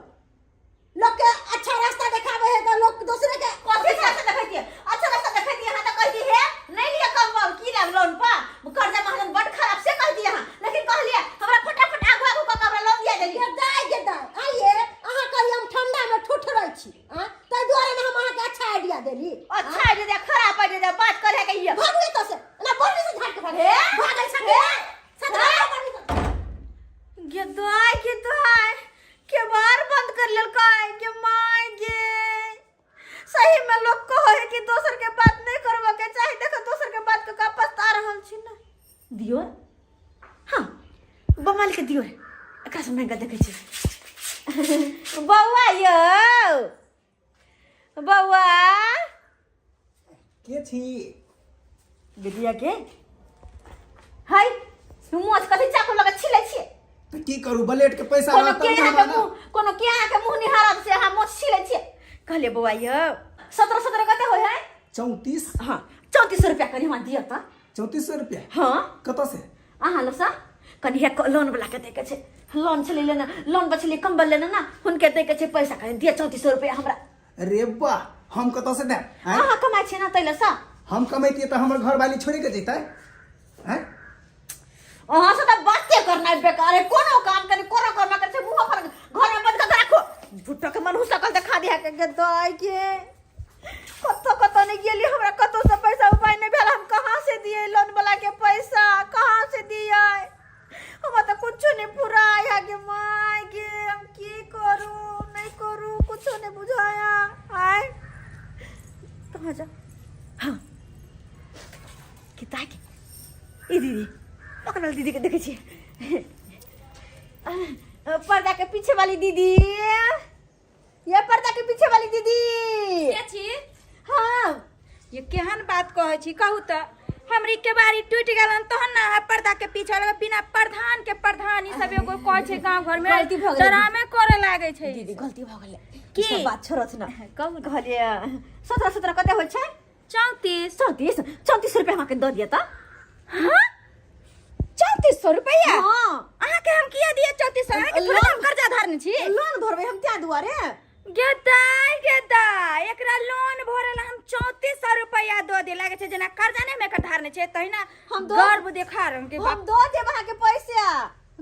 लोग के अच्छा रास्ता दिखावे है तो लोग दूसरे के कथि रास्ता देखै दिए अच्छा रास्ता देखै दिए हां त कह दी है नहीं लिया कम की लाभ लोन पा कर्जा महाजन बड़ खराब से कह दिए हां लेकिन कहलिए हमरा फटाफट आगू आगू का हमरा लोन दिया देली के दाई आइए अहाँ करी हम ठंडा में ठुठ रह छी हां त द्वारे में हम अहाँ के अच्छा आइडिया देली अच्छा आइडिया खराब आइडिया बात करे के ये भागले तो से ना बोलने से झाड़ के भागे भागे छके सदा गे के बार बंद कर लेल काय के माय गे सही में लोग कहो है कि दोसर के बात नहीं करबो के चाहे देखो दोसर के बात के का पछता रहल छी ना दियो हां बंगाल के दियो एकरा से महंगा देखे छी बौआ यो बौआ के छी बिटिया के हाय तुम आज कथि चाकू लगा छिलै छी तो की करू ब्लेड के पैसा कोनो रहत के ना यहाँ के मुंह कोनो के यहाँ के मुंह निहारब से हम मोछ छिलै छी कहले बौआ यो 17 कते होय है 34 हां 3400 रुपया कनी हमरा दिया त 3400 रुपया हां कत से आहा लसा कनी हे लोन वाला के दे के छे लोन छले लेना लोन बचले कंबल लेना ना हुनके दे के छे पैसा कनी दिया 3400 रुपया हमरा अरे बा हम कत से दे आहा कमाई छे ना तैले सा हम कमाइतिए त हमर घर वाली छोड़ी के जैतै हैं अहाँ से त बातें करना बेकार है कोनो काम करे कोनो कर्म करे छे मुंह पर घर में बंद कर राखो झूठा के मनहु सकल दिखा दे के गदाई के कतो नहीं गेली हमरा कतो से पैसा उपाय नहीं भेल हम कहां से दिए लोन वाला के पैसा कहां से दिए हम त कुछ नहीं पूरा आया के माय के हम की करूं नहीं करूं कुछ नहीं बुझाया आय कहां जा हां किता के ई दीदी पकड़ दीदी के देखे छी पर्दा के पीछे वाली दीदी ये पर्दा के पीछे वाली दीदी के छी हां ये केहन बात कहै छी कहू त हमरी के बारी टूट गेलन तहन ना पर्दा के पीछे लगे बिना प्रधान के प्रधान ई सब एगो कहै छै गांव घर में गलती भ गेलै डरामे करे लागे छै दीदी गलती भ गेलै की? सब बात छोड़त ना कहू कहलिए 17 कते होय छै 34 रुपया हमरा के द दिया त हां 3400 रुपया हां अहाँ के हम किया दिए 3400 अहाँ के थोड़ा हम कर्जा धारने छी लोन भरबै हम त्या दुआरे गेदाई एकरा लोन भरल हम 3400 रुपया दो दे लागे छै जना कर्जा नै में के धारने छै तहिना हम हम दो- गर्व देखा रंग के हम दो देब अहाँ के पैसा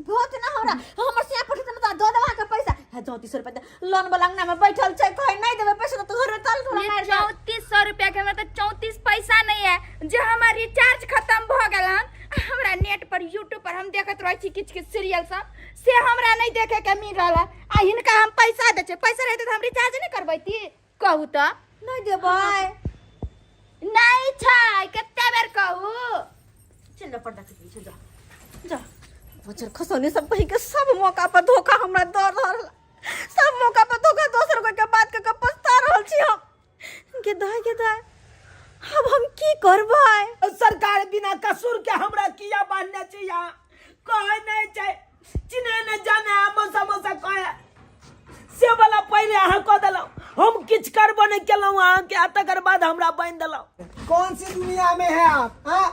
बहुत ना हमरा हमर से पठे त दो देब अहाँ के पैसा है 3400 रुपया लोन वाला अंगना में बैठल छै कहे नहीं देबे पैसा तो घर में तल थोड़ा मार जाओ 3400 रुपया के हमरा त 34 पैसा नहीं है जे हमर रिचार्ज खत्म भ गेल हन हमरा नेट पर YouTube पर हम देखत रहै छी किछ किछ सीरियल सब से हमरा नहीं देखे के मिल रहल आ हिनका हम पैसा दे छै पैसा रहते त हम रिचार्ज नहीं करबैती कहू त नहीं देबै नहीं छै कते बेर कहू चल जा पर्दा के पीछे जा जा बचर खसौने सब कहीं के सब मौका पर धोखा हमरा द रहल सब मौका पर धोखा दोसर कोई के बात के पछता रहल छी हम गेदाय अब हम की करबै सरकार बिना कसूर के हमरा किया बांधने चाहिए कहे नहीं चाहिए चिन्हे न जाने मौसा कहे से वाला पहले अहाँ कह दिलौ हम किछ करबो नहीं केलौ अहाँ के तकर बाद हमरा बांध दिलौ कौन सी दुनिया में है आप हाँ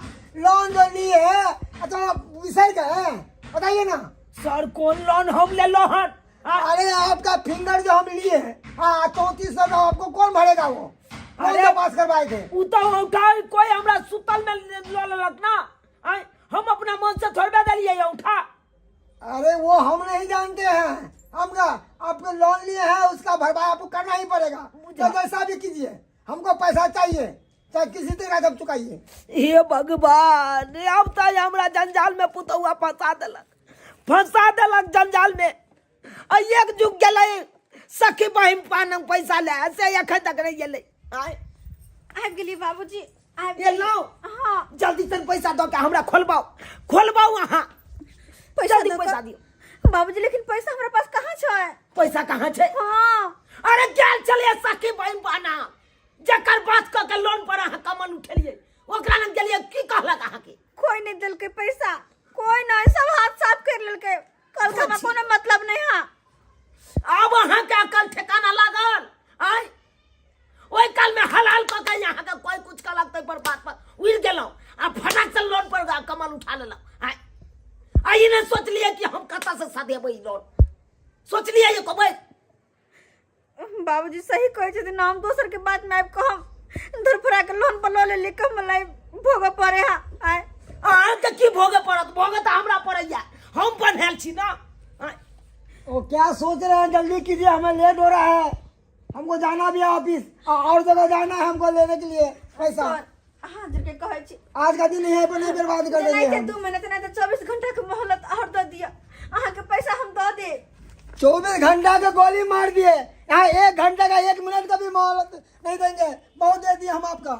लोन जो लिए है अच्छा विषय का है बताइए ना सर कौन लोन हम ले लो हन अरे आपका फिंगर जो हम लिए हैं हाँ 3400 का आपको कौन भरेगा वो कौन अरे- सा पास करवाए थे उ तो उठा कोई हमरा सुतल में लो लेलक ना आय हम अपना मन से थोड़बे देलिए ये उठा अरे वो हम नहीं जानते हैं हमका आपको लोन लिए हैं उसका भरपाई आपको करना ही पड़ेगा तो जैसा भी कीजिए हमको पैसा चाहिए चाहे किसी तरह जब चुकाइए हे भगवान अब तो हमरा जंजाल में पुतौआ फंसा देलक जंजाल में आ एक जुग गेलै सखी बहिन पान पैसा ले से एखन तक नहीं गेलै आय आ गेली बाबूजी ये लो हाँ जल्दी से पैसा दो के हमरा खोलबाओ अहाँ पैसा जल्दी दो पैसा का? दियो बाबूजी लेकिन पैसा हमरा पास कहाँ छै? पैसा कहाँ छै? हाँ अरे गेल चलिए सखी बहन बहना जकर बात क के लोन पर अहाँ कमल उठेलिए ओकरा लग गेलिए की कहलक अहाँ के? कोई नहीं देलकै पैसा, कोई नहीं, सब हाथ साफ कर लेलकै। कल का हमरा कोनो मतलब नहीं है। अब अहाँ के अकल ठिकाना लागल आय ओइ काल में हलाल क के यहाँ के कोई कुछ कहलक तै पर बात पर उड़ गेलौ आ फटाक से लोन पर कमल उठा लेलौ। आय आई ने सोच लिया कि हम कता से सदेबै लोन, सोच लिया ये कबै बाबूजी सही कहै छथिन, हम दोसर के बात में आब कहम धरफरा के लोन पर लो ले कमलाई भोग पड़े है। आय अहाँ के की भोगे पड़त? भोगे तो हमरा पड़ैया, हम बनल छी ना। आय वो क्या सोच रहे हैं? जल्दी कीजिए, हमें लेट हो रहा है, हमको जाना भी है ऑफिस और जगह जाना है हमको लेने के लिए पैसा। हाँ जर के कहै छी आज का दिन है पर नहीं बर्बाद कर देंगे नहीं हम। 2 महीना नहीं तो 24 घंटा के मोहलत और दे दिया, अहाँ के पैसा हम दे दे। 24 घंटा के गोली मार दिए, यहाँ 1 घंटे का 1 मिनट का भी मोहलत नहीं देंगे। बहुत दे दिए हम आपका,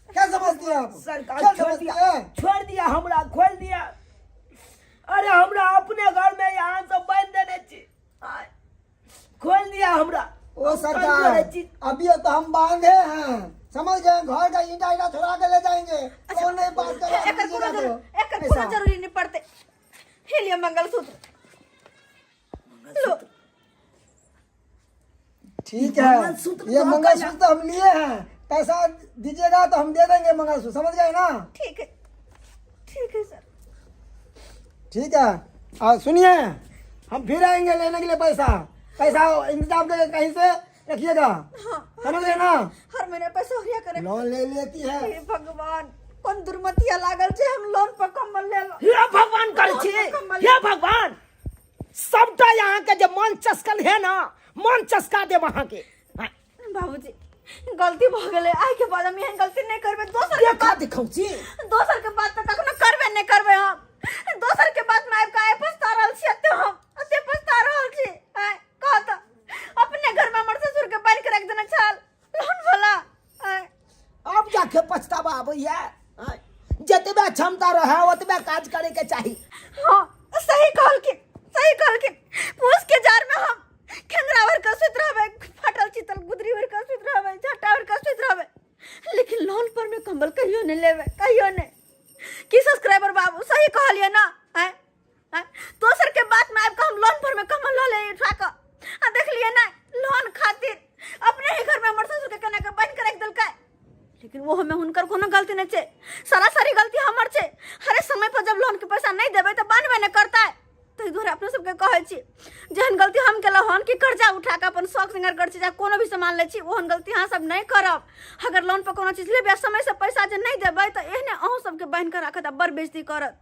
क्या समझती है आप? सरकार क्या छोड़ समझती दिया, है? छोड़ दिया, हमरा खोल दिया। अरे हमरा अपने घर में यहाँ सब बांध देने छी, आय, खोल दिया हमरा। ओ सरकार अभी तो हम बांधे हैं, समझ गए? घर का ईंटा छोड़ा के ले जाएंगे। कौन नहीं बात करेगा? एकर कोनो जरूरी नहीं पड़ते। हे लिए मंगलसूत्र लो। ठीक है, मंगलसूत्र ये तो मंगलसूत्र हम लिए हैं, पैसा दीजिएगा तो हम दे देंगे मंगलसूत्र, समझ गए ना? ठीक है सर। ठीक है, और सुनिए, हम फिर आएंगे लेने के लिए पैसा इंतजाम करके कहीं से रखिएगा, हाँ समझ गए ना? हर महीने पैसा होया करे। लोन ले लेती है। हे भगवान कौन दुर्मतिया लागल छे, हम लोन पर कमल ले लो। हे भगवान कर छी, हे भगवान सबटा यहाँ के जो मन चस्कल है ना, मन चस्का देब अहाँ के। आय, बाबूजी गलती भ गेलै, आइ के बाद हम एहन गलती नहीं करबे। दोसर के देखा दिखाऊ छी, दोसर के बात पे कखनो करबे नहीं करबे। हम दोसर के बात में आब के पछता रहल छी, अते पछता रहल छी। आय कह त अपने घर में हमर ससुर के बांध के रख देने छल लोन वाला। आय अब जाके पछतावा आबैया। आय, जतबे क्षमता रहे ओतबे काज करे के चाही। हाँ सही कहलखिन। पूछ के जार में हम खेंगरावर का सुत रहबे, फटल चितल गुदरीवर का सुत रहबे, झटावर का सुत रहबे, लेकिन लोन पर में कंबल कहियो नहीं लेबे, कहियो नहीं। की सब्सक्राइबर बाबू सही कहलिए ना? हैं दोसर के बात में आब हम लोन पर में कंबल लो ले उठा के आ देख लिए ना, लोन खातिर अपने ही घर में हमर ससुर के कने के बंद कर रख देलकै। लेकिन वो हमें हुनकर कोनो गलती नहीं छे, सारी गलती हमर छे। हरे समय पर जब लोन के पैसा नहीं देबे तो बनबे नहीं करता है। तो इधर अपने सबके कहै छी जेहन गलती हम केलौ हन कि कर्जा उठा के अपन शौक सिंगार कर छी, कोनो भी सामान ले छी, ओहन गलती अहाँ सब नहीं करब। अगर लोन पर कोनो चीज लेबे समय से पैसा जे नहीं देबे तो एहने अहूँ सबके बांध के राखत आ बड़ बेइज्जती करत।